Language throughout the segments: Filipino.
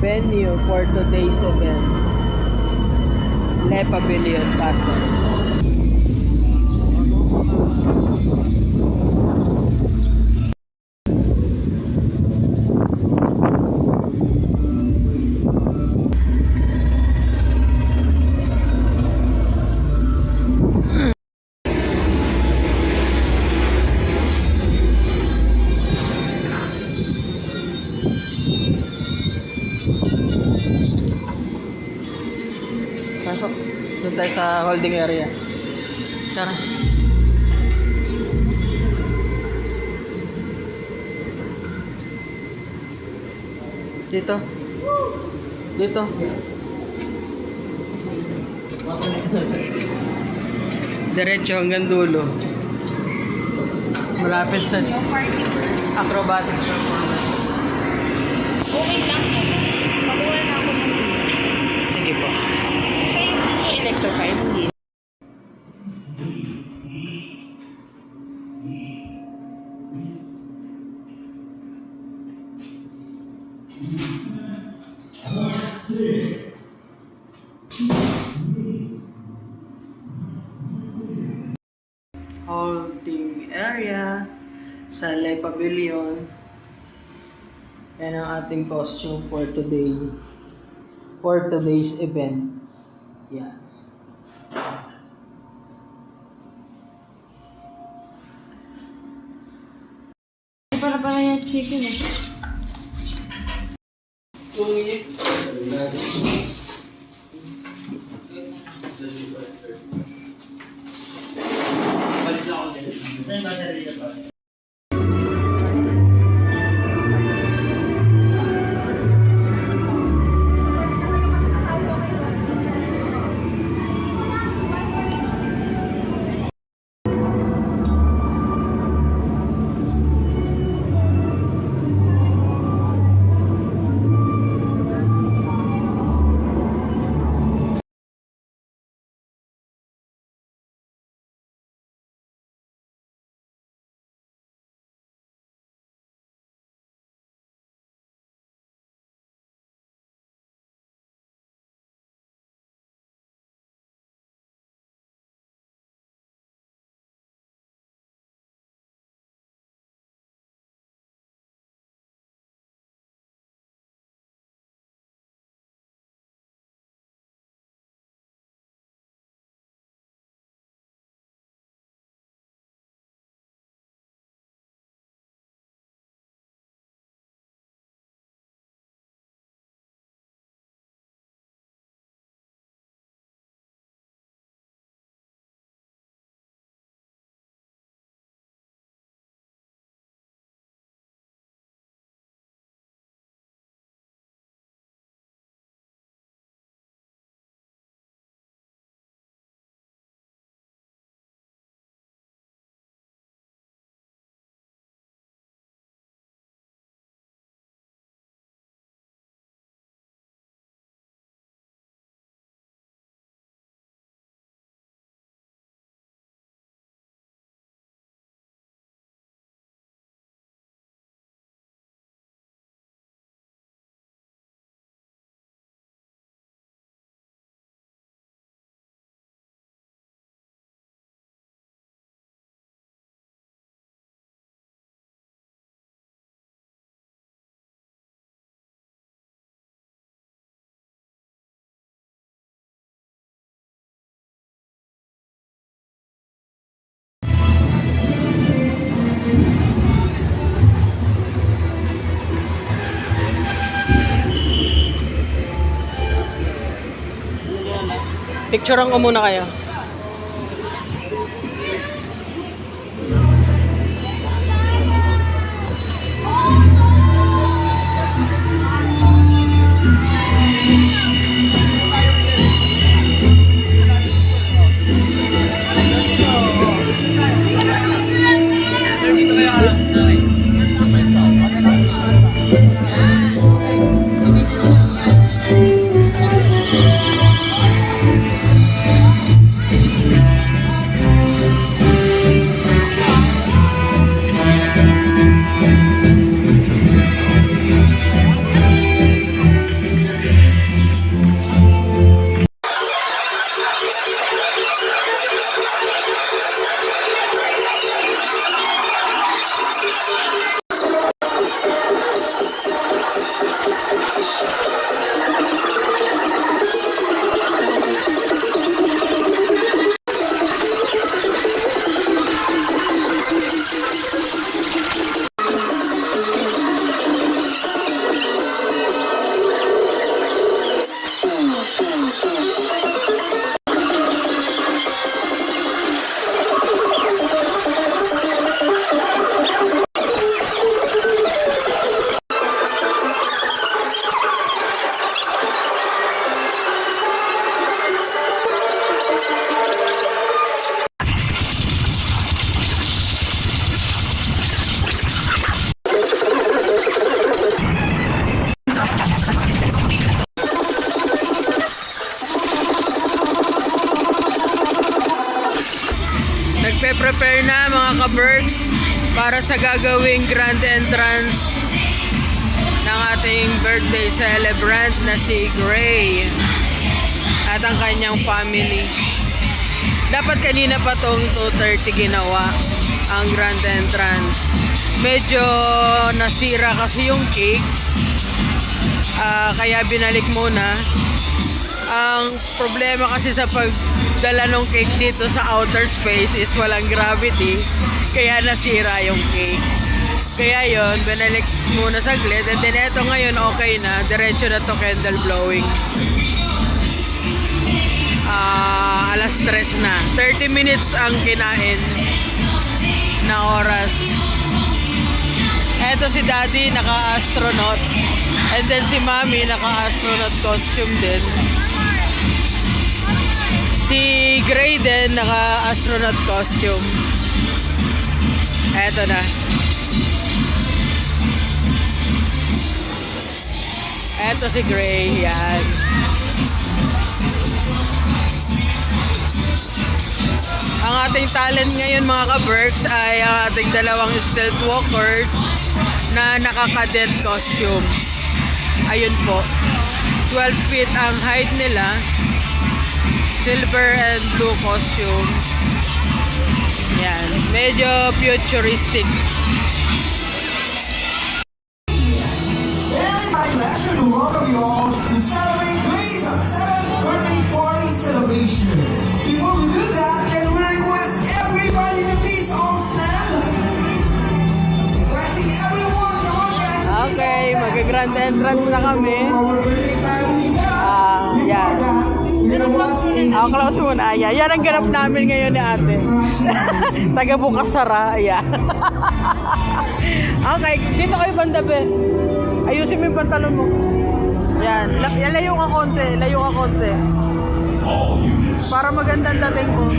venue for today's event. Pavillion, Pasay. Pasok. Doon tayo sa holding area. Tara. Dito. Dito. Diretso hanggang dulo. Malapit sa Acrobatics performance. Okay lang. Pakuha na ako ng Sige po. electrify, hindi. Holding area sa Pavillion. Yan ang ating costume for today. For today's event. Yan. Para yung chicken eh. Picturean ko muna kayo. ka-Berks para sa gagawing grand entrance ng ating birthday celebrant na si Gray at ang kanyang family. Dapat kanina pa tong 2:30 ginawa ang grand entrance. Medyo nasira kasi yung cake, kaya binalik muna. Ang problema kasi sa pagdala ng cake dito sa outer space is walang gravity, kaya nasira yung cake. Kaya yon, binalik muna saglit, and then eto ngayon okay na, diretso na to candle blowing. Alas 3 na, 30 minutes ang kinain na oras. Eto si Daddy naka-astronaut, and then si Mommy naka-astronaut costume din. Si Gray din naka-astronaut costume. Eto na. Eto si Gray, yan. Ang ating talent ngayon mga ka-Berks ay ang ating dalawang stealth walkers na naka-cadet costume. Ayun po. 12 feet ang height nila. Silver and blue costume. Yan. Medyo futuristic. It's my pleasure to welcome you all to celebrate Gray's 7th birthday party celebration. Before we do that, can we request everybody to please all stand? Requesting everyone, come on guys, please all Okay, stand. mag-grand entrance na kami. Our birthday family now. Yan. Close muna. Ayan. Yan ang ganap namin ngayon ni ate. Taga bukas sara. Ayan. Okay, dito kayo bandabe. Ayusin mo yung pantalon mo. Yan. Layo ka konti. Layo ka konti. Para magandang dating ko.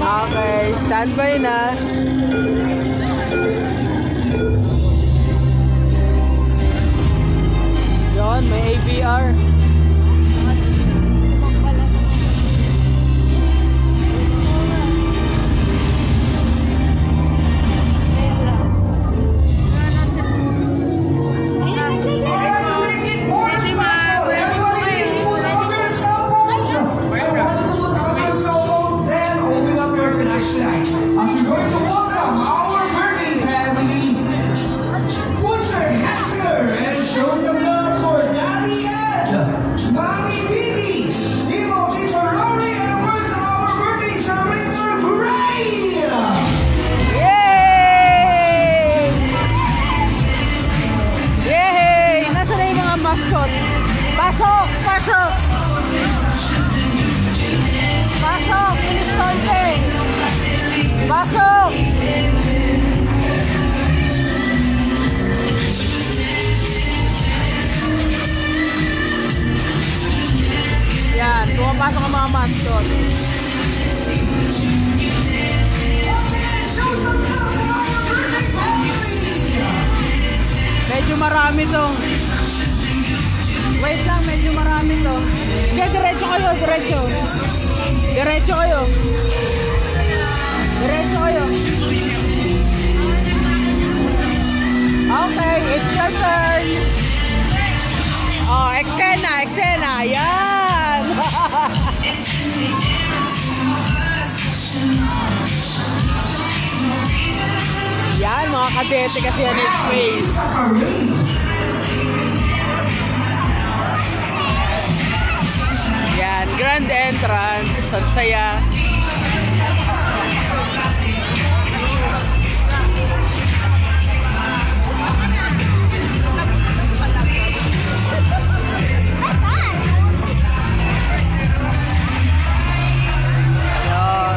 Okay, standby na. Yon, may ABR. Alright, to make it more special, everybody please put out your cell phones. I want you to put out your cell phones, then open up your flashlight. As we're going to welcome our birthday family, put your hands together and show some love for Daddy Ed, Mommy Bibi, little sister Lori, and of course our birthday celebrator, Gray. Yay! Yay! Nasaan na yung mga mascot? Pasok! Pasok! Pasok! Ministrante! Pasok! Yan, pumapasok ang mga mascot. Show some love for our birthday family. Medyo marami to. Wait lang, medyo marami to. Kaya diretso kayo, diretso. Diretso kayo. Diretso kayo. Okay, it's your turn. Oh, eksena, eksena. Yan. Yan, mga kadete kasi yan yung space. Yan, grand entrance. Ang saya.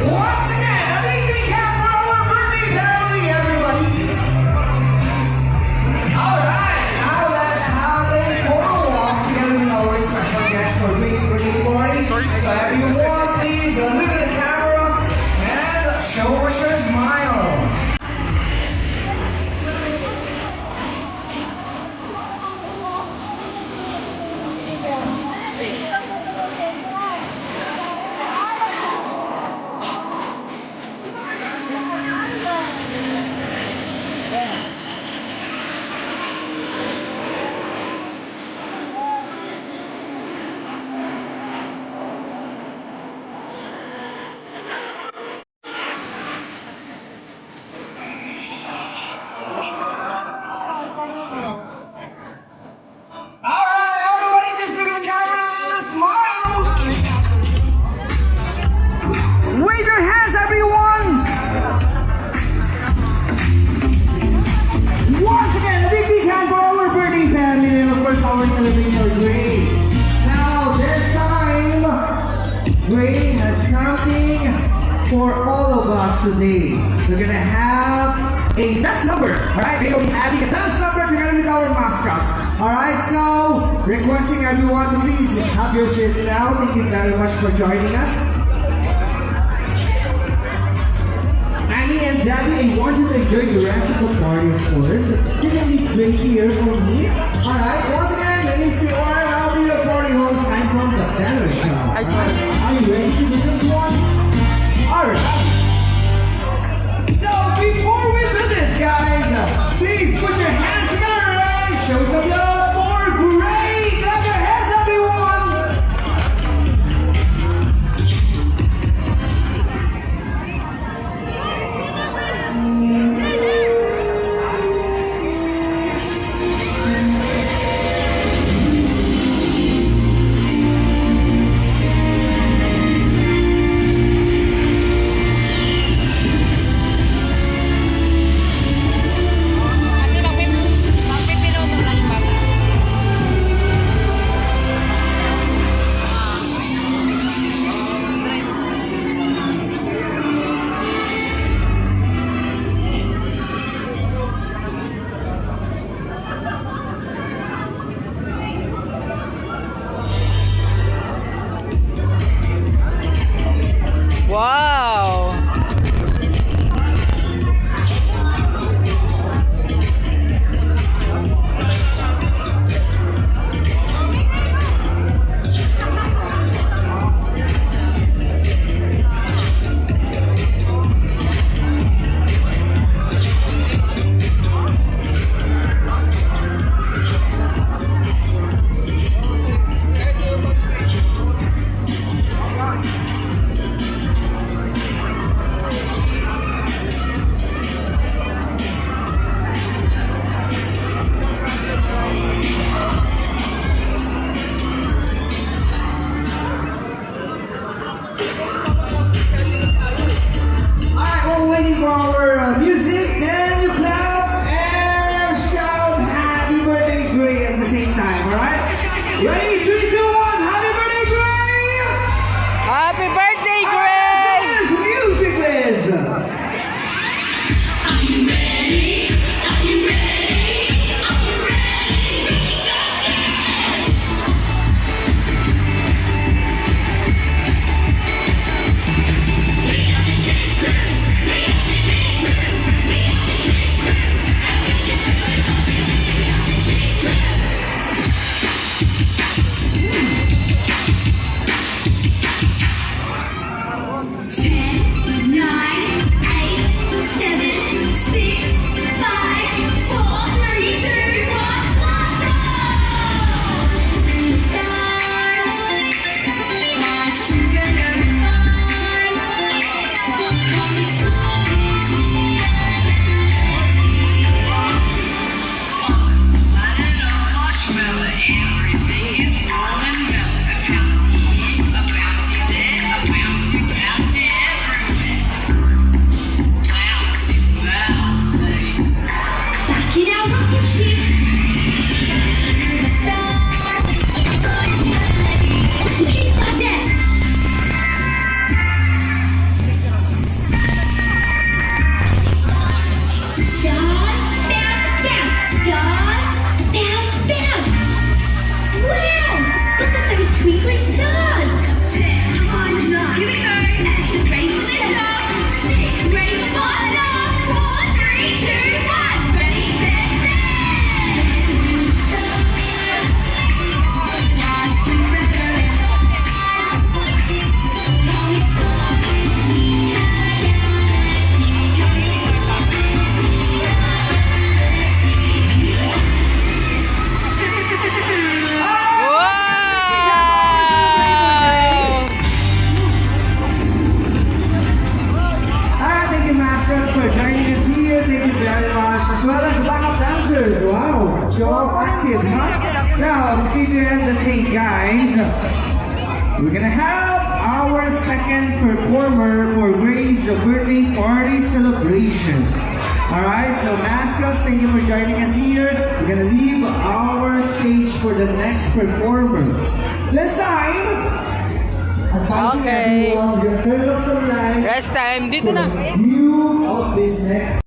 Once again, a big hand for our birthday family, everybody. Alright, now let's have a photo walk together with our special guest for Gray's birthday party. So everyone, please look at the for all of us today. We're gonna have a dance number, alright? We're gonna be having a dance number together with our mascots. Alright, so requesting everyone to please have your seats now. Thank you very much for joining us. Annie and Daddy, I want you to enjoy the rest of the party, of course. You can leave right here for me. Alright, once again, my name is P.R. I'll be your party host. I'm from the Banner Show. Are you ready to do this one? Alright. So, before we do this, guys, please put your hands together and show some love for Gray. Clap your hands, everyone. Kasi magpipino mo lang yung bata. Wow! Alright, we're waiting for our music. Then you clap and shout happy birthday, Gray at the same time, alright? Ready? 3, 2, 1, happy birthday, Gray! Happy birthday, Alright, Gray! this music, Liz! Twinkling stars! 10, 9, here we go! 8, ready for set up! 6, ready for partner! 4, 3, 2, 1, ready, set, last together and for joining us here. Thank you very much. As well as backup dancers. Wow, you're all active, huh? Now, keep your hands okay, guys. We're gonna have our second performer for Gray's birthday party celebration. Alright, so mascots, thank you for joining us here. We're gonna leave our stage for the next performer. This time, Advising Okay. everyone, we're gonna turn off some lights. Rest time. Dito na. View of this next